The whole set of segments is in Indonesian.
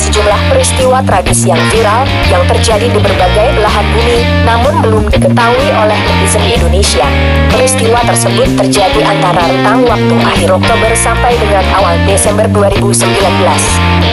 sejumlah peristiwa tragis yang viral yang terjadi di berbagai belahan bumi, namun belum diketahui oleh netizen Indonesia. Peristiwa tersebut terjadi antara rentang waktu akhir Oktober sampai dengan awal Desember 2019.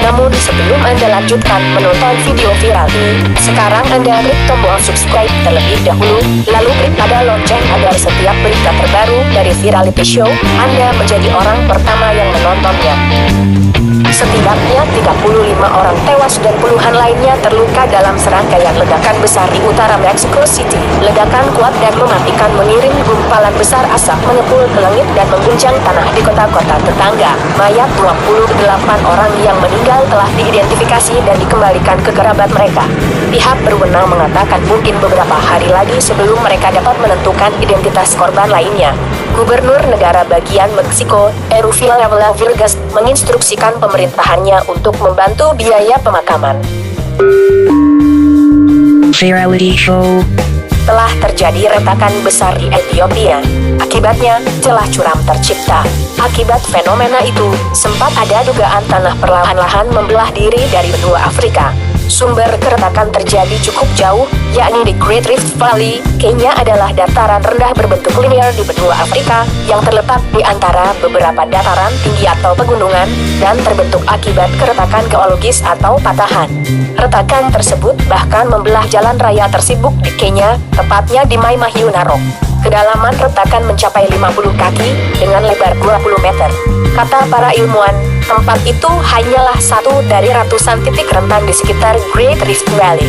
Namun sebelum Anda lanjutkan menonton video viral ini, sekarang Anda klik tombol subscribe terlebih dahulu, lalu klik pada lonceng agar setiap berita terbaru dari Virality Show Anda menjadi orang pertama yang menontonnya. Setidaknya 35 orang tewas dan puluhan lainnya terluka dalam serangkaian ledakan besar di utara Mexico City. Ledakan kuat dan mematikan mengirim gumpalan besar asap mengepul ke langit dan mengguncang tanah di kota-kota tetangga. Mayat 28 orang yang meninggal telah diidentifikasi dan dikembalikan ke kerabat mereka. Pihak berwenang mengatakan mungkin beberapa hari lagi sebelum mereka dapat menentukan identitas korban lainnya. Gubernur negara bagian Meksiko, Eruviel Vargas, menginstruksikan pemerintahannya untuk membantu biaya pemakaman. Virality Show. Telah terjadi retakan besar di Ethiopia. Akibatnya, celah curam tercipta. Akibat fenomena itu, sempat ada dugaan tanah perlahan-lahan membelah diri dari benua Afrika. Sumber keretakan terjadi cukup jauh, yakni di Great Rift Valley. Kenya adalah dataran rendah berbentuk linear di benua Afrika yang terletak di antara beberapa dataran tinggi atau pegunungan dan terbentuk akibat keretakan geologis atau patahan. Retakan tersebut bahkan membelah jalan raya tersibuk di Kenya, tepatnya di Mai Mahiu Narok. Kedalaman retakan mencapai 50 kaki dengan lebar 20 meter. Kata para ilmuwan, tempat itu hanyalah satu dari ratusan titik rentan di sekitar Great Rift Valley.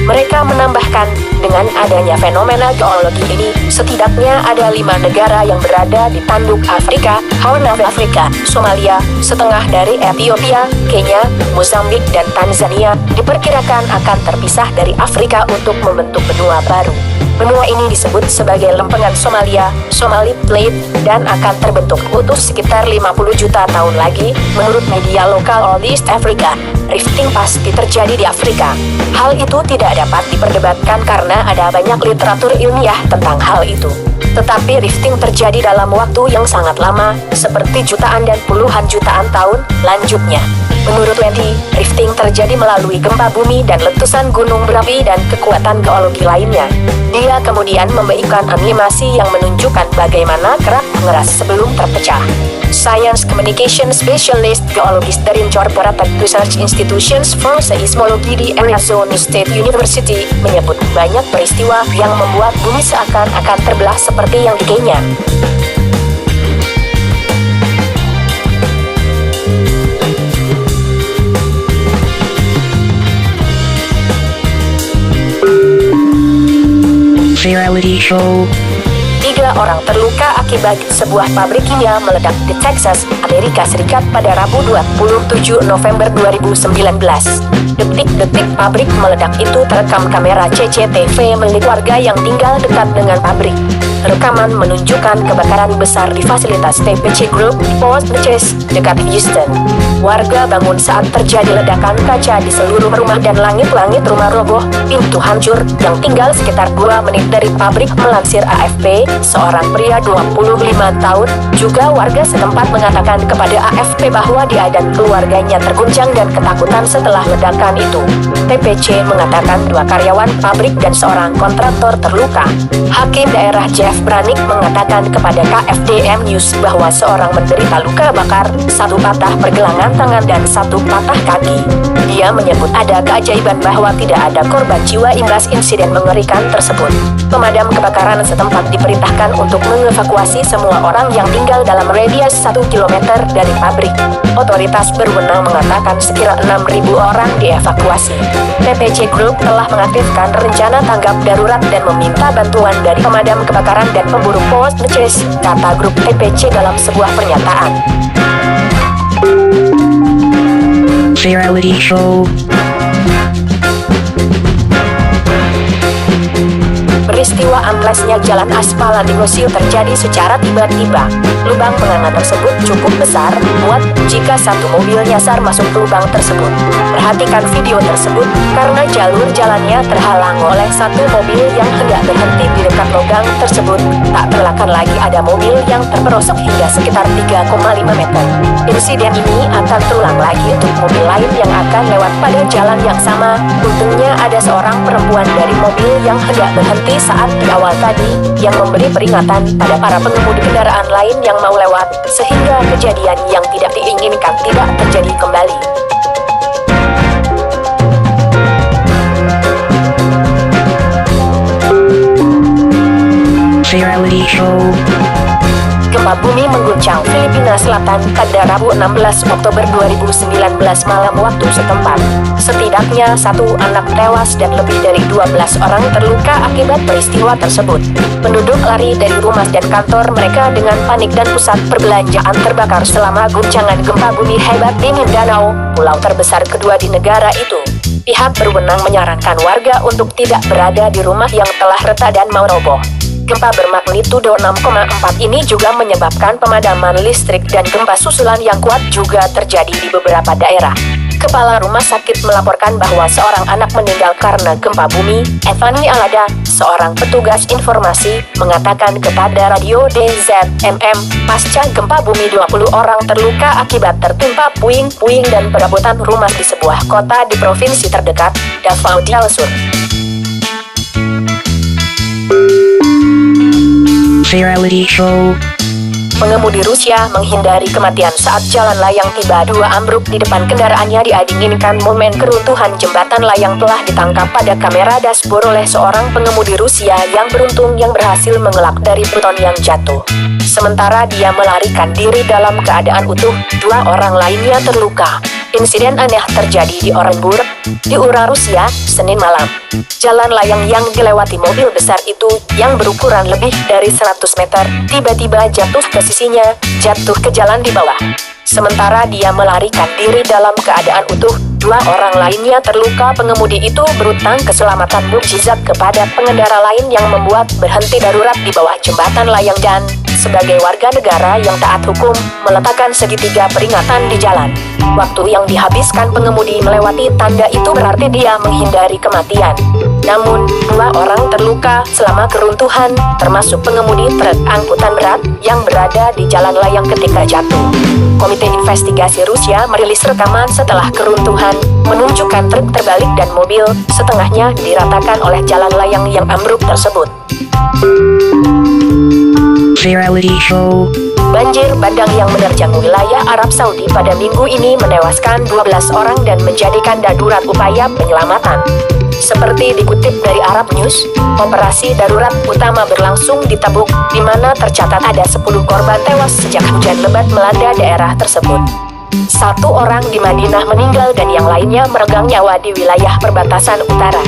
Mereka menambahkan, dengan adanya fenomena geologi ini, setidaknya ada 5 negara yang berada di tanduk Afrika, Horn of Africa, Somalia, setengah dari Ethiopia, Kenya, Mozambik, dan Tanzania, diperkirakan akan terpisah dari Afrika untuk membentuk benua baru. Benua ini disebut sebagai lempengan Somalia, Somali Plate, dan akan terbentuk utuh sekitar 50 juta tahun lagi, menurut media lokal All East Africa. Rifting pasti terjadi di Afrika. Hal itu tidak dapat diperdebatkan karena ada banyak literatur ilmiah tentang hal itu. Tetapi rifting terjadi dalam waktu yang sangat lama, seperti jutaan dan puluhan jutaan tahun, lanjutnya. Menurut Wendy, rifting terjadi melalui gempa bumi dan letusan gunung berapi dan kekuatan geologi lainnya. Dia kemudian membagikan animasi yang menunjukkan bagaimana kerak mengeras sebelum terpecah. Science Communication Specialist Geologist dari Incorporated Research Institutions for Seismology di Arizona State University menyebut banyak peristiwa yang membuat bumi seakan-akan terbelah seperti yang di Kenya. Virality Show. 3 orang terluka akibat sebuah pabrik kimia meledak di Texas, Amerika Serikat pada Rabu 27 November 2019. Detik-detik pabrik meledak itu terekam kamera CCTV milik warga yang tinggal dekat dengan pabrik. Rekaman menunjukkan kebakaran besar di fasilitas TPC Group, Fort Chase, dekat Houston. Warga bangun saat terjadi ledakan kaca di seluruh rumah dan langit-langit rumah roboh, pintu hancur, yang tinggal sekitar 2 menit dari pabrik, melansir AFP. Seorang pria 25 tahun, juga warga setempat, mengatakan kepada AFP bahwa dia dan keluarganya terguncang dan ketakutan setelah ledakan itu. TPC mengatakan 2 karyawan pabrik dan seorang kontraktor terluka. Hakim daerah Jeff Branik mengatakan kepada KFDM News bahwa seorang menderita luka bakar, 1 patah pergelangan tangan dan 1 patah kaki. Dia menyebut ada keajaiban bahwa tidak ada korban jiwa imbas insiden mengerikan tersebut. Pemadam kebakaran setempat diperintahkan untuk mengevakuasi semua orang yang tinggal dalam radius 1 km dari pabrik. Otoritas berwenang mengatakan sekira 6.000 orang dievakuasi. TPC Group telah mengaktifkan rencana tanggap darurat dan meminta bantuan dari pemadam kebakaran dan pemburu Fort Chase, kata grup TPC dalam sebuah pernyataan. Virality Show. Peristiwa amblesnya jalan aspal Landigosio terjadi secara tiba-tiba. Lubang pengaman tersebut cukup besar, muat jika satu mobil nyasar masuk lubang tersebut. Perhatikan video tersebut, karena jalur jalannya terhalang oleh satu mobil yang hendak berhenti di dekat lubang tersebut, tak terelakkan lagi ada mobil yang terperosok hingga sekitar 3,5 meter. Insiden ini akan terulang lagi untuk mobil lain yang akan lewat pada jalan yang sama. Untungnya ada seorang perempuan dari mobil yang hendak berhenti saat di awal tadi, yang memberi peringatan pada para pengemudi kendaraan lain yang mau lewat, sehingga kejadian yang tidak diinginkan tidak terjadi kembali. Reality Show. Gempa bumi mengguncang Filipina Selatan pada Rabu 16 Oktober 2019 malam waktu setempat. Setidaknya satu anak tewas dan lebih dari 12 orang terluka akibat peristiwa tersebut. Penduduk lari dari rumah dan kantor mereka dengan panik dan pusat perbelanjaan terbakar selama guncangan gempa bumi hebat di Mindanao, pulau terbesar kedua di negara itu. Pihak berwenang menyarankan warga untuk tidak berada di rumah yang telah retak dan mau roboh. Gempa bermagnitudo 6,4 ini juga menyebabkan pemadaman listrik dan gempa susulan yang kuat juga terjadi di beberapa daerah. Kepala rumah sakit melaporkan bahwa seorang anak meninggal karena gempa bumi. Evani Alada, seorang petugas informasi, mengatakan kepada radio DZMM, pasca gempa bumi 20 orang terluka akibat tertimpa puing-puing dan perabotan rumah di sebuah kota di provinsi terdekat, Davao del Sur. Reality Show. Pengemudi Rusia menghindari kematian saat jalan layang tiba-tiba ambruk di depan kendaraannya. Diinginkan momen keruntuhan jembatan layang telah ditangkap pada kamera dashboard oleh seorang pengemudi Rusia yang beruntung yang berhasil mengelak dari beton yang jatuh. Sementara dia melarikan diri dalam keadaan utuh, dua orang lainnya terluka. Insiden aneh terjadi di Orenburg, di Ura, Rusia, Senin malam. Jalan layang yang dilewati mobil besar itu, yang berukuran lebih dari 100 meter, tiba-tiba jatuh ke sisinya, jatuh ke jalan di bawah. Sementara dia melarikan diri dalam keadaan utuh, dua orang lainnya terluka. Pengemudi itu berutang keselamatan mukjizat kepada pengendara lain yang membuat berhenti darurat di bawah jembatan layang dan, sebagai warga negara yang taat hukum, meletakkan segitiga peringatan di jalan. Waktu yang dihabiskan pengemudi melewati tanda itu berarti dia menghindari kematian. Namun, dua orang terluka selama keruntuhan, termasuk pengemudi truk angkutan berat yang berada di jalan layang ketika jatuh. Komite Investigasi Rusia merilis rekaman setelah keruntuhan, menunjukkan truk terbalik dan mobil setengahnya diratakan oleh jalan layang yang ambruk tersebut. Reality Show. Banjir bandang yang menerjang wilayah Arab Saudi pada minggu ini menewaskan 12 orang dan menjadikan darurat upaya penyelamatan. Seperti dikutip dari Arab News, operasi darurat utama berlangsung di Tabuk, di mana tercatat ada 10 korban tewas sejak hujan lebat melanda daerah tersebut. Satu orang di Madinah meninggal dan yang lainnya meregang nyawa di wilayah perbatasan utara.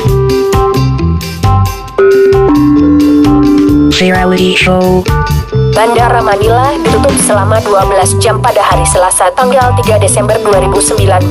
Reality Show. Bandara Manila ditutup selama 12 jam pada hari Selasa tanggal 3 Desember 2019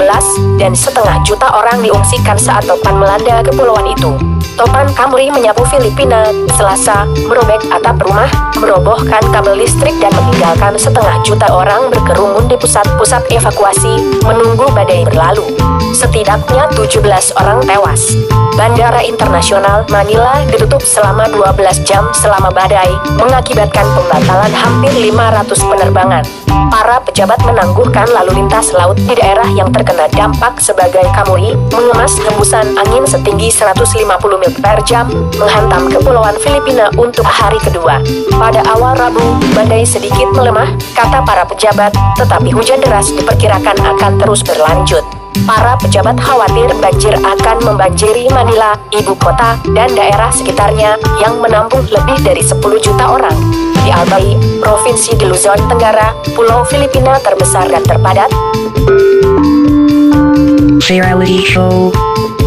dan setengah juta orang diungsikan saat topan melanda kepulauan itu. Topan Kamuri menyapu Filipina Selasa, merobek atap rumah, merobohkan kabel listrik dan meninggalkan setengah juta orang berkerumun di pusat-pusat evakuasi menunggu badai berlalu. Setidaknya 17 orang tewas. Bandara Internasional Manila ditutup selama 12 jam selama badai, mengakibatkan pembatalan hampir 500 penerbangan. Para pejabat menangguhkan lalu lintas laut di daerah yang terkena dampak sebagai Kamuri, mengemas hembusan angin setinggi 150 mil per jam, menghantam kepulauan Filipina untuk hari kedua. Pada awal Rabu, badai sedikit melemah, kata para pejabat, tetapi hujan deras diperkirakan akan terus berlanjut. Para pejabat khawatir banjir akan membanjiri Manila, ibu kota, dan daerah sekitarnya yang menampung lebih dari 10 juta orang. Di Albay, Provinsi di Luzon Tenggara, pulau Filipina terbesar dan terpadat. Reality Show.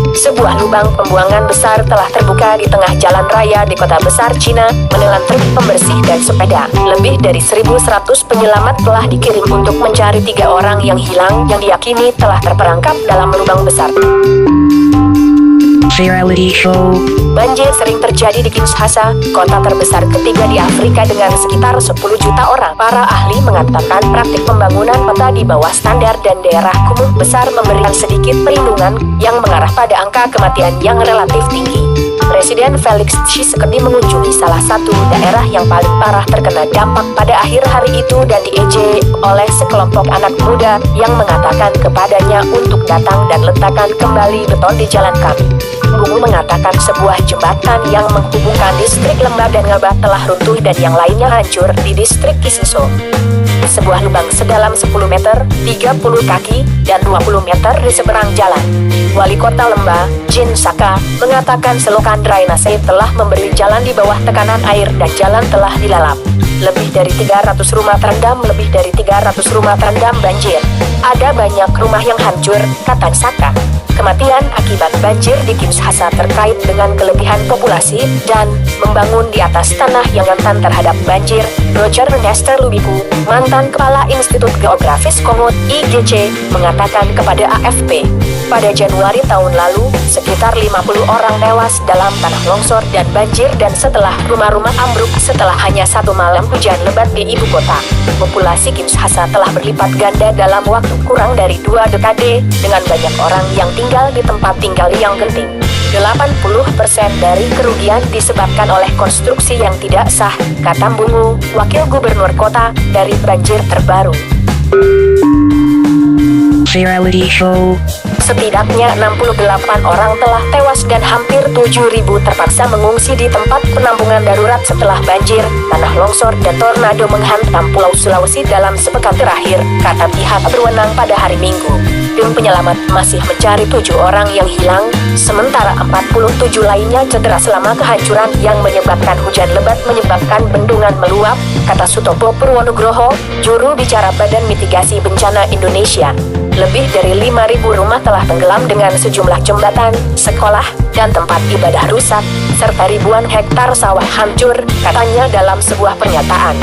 Sebuah lubang pembuangan besar telah terbuka di tengah jalan raya di kota besar Cina, menelan truk pembersih dan sepeda. Lebih dari 1.100 penyelamat telah dikirim untuk mencari 3 orang yang hilang yang diyakini telah terperangkap dalam lubang besar. Reality Show. Banjir sering terjadi di Kinshasa, kota terbesar ketiga di Afrika dengan sekitar 10 juta orang. Para ahli mengatakan praktik pembangunan kota di bawah standar dan daerah kumuh besar memberikan sedikit perlindungan yang mengarah pada angka kematian yang relatif tinggi. Presiden Felix Tshisekedi mengunjungi salah satu daerah yang paling parah terkena dampak pada akhir hari itu dan diejek oleh sekelompok anak muda yang mengatakan kepadanya untuk datang dan letakkan kembali beton di jalan kami. Bungu mengatakan sebuah jembatan yang menghubungkan distrik Lemba dan Ngaba telah runtuh dan yang lainnya hancur di distrik Kisiso. Sebuah lubang sedalam 10 meter, 30 kaki, dan 20 meter di seberang jalan. Wali Kota Lemba, Jin Saka, mengatakan selokan drainase telah memberi jalan di bawah tekanan air dan jalan telah dilalap. Lebih dari 300 rumah terendam, banjir. Ada banyak rumah yang hancur, kata Saka. Kematian akibat banjir di Kinshasa terkait dengan kelebihan populasi dan membangun di atas tanah yang rentan terhadap banjir. Roger Nester Lubiku, mantan Kepala Institut Geografis Kongo (IGC), mengatakan kepada AFP, pada Januari tahun lalu, sekitar 50 orang tewas dalam tanah longsor dan banjir dan setelah rumah-rumah ambruk setelah hanya satu malam hujan lebat di ibu kota. Populasi Kinshasa telah berlipat ganda dalam waktu kurang dari 2 dekade dengan banyak orang yang tinggal di tempat tinggal yang genting. 80% dari kerugian disebabkan oleh konstruksi yang tidak sah, kata Bungu, wakil gubernur kota, dari banjir terbaru. Reality Show. Setidaknya 68 orang telah tewas dan hampir 7.000 terpaksa mengungsi di tempat penampungan darurat setelah banjir, tanah longsor, dan tornado menghantam Pulau Sulawesi dalam sepekan terakhir, kata pihak berwenang pada hari Minggu. Tim penyelamat masih mencari 7 orang yang hilang, sementara 47 lainnya cedera selama kehancuran yang menyebabkan hujan lebat menyebabkan bendungan meluap, kata Sutopo Purwonugroho, juru bicara Badan Mitigasi Bencana Indonesia. Lebih dari 5.000 rumah telah tenggelam dengan sejumlah jembatan, sekolah, dan tempat ibadah rusak, serta ribuan hektar sawah hancur, katanya dalam sebuah pernyataan.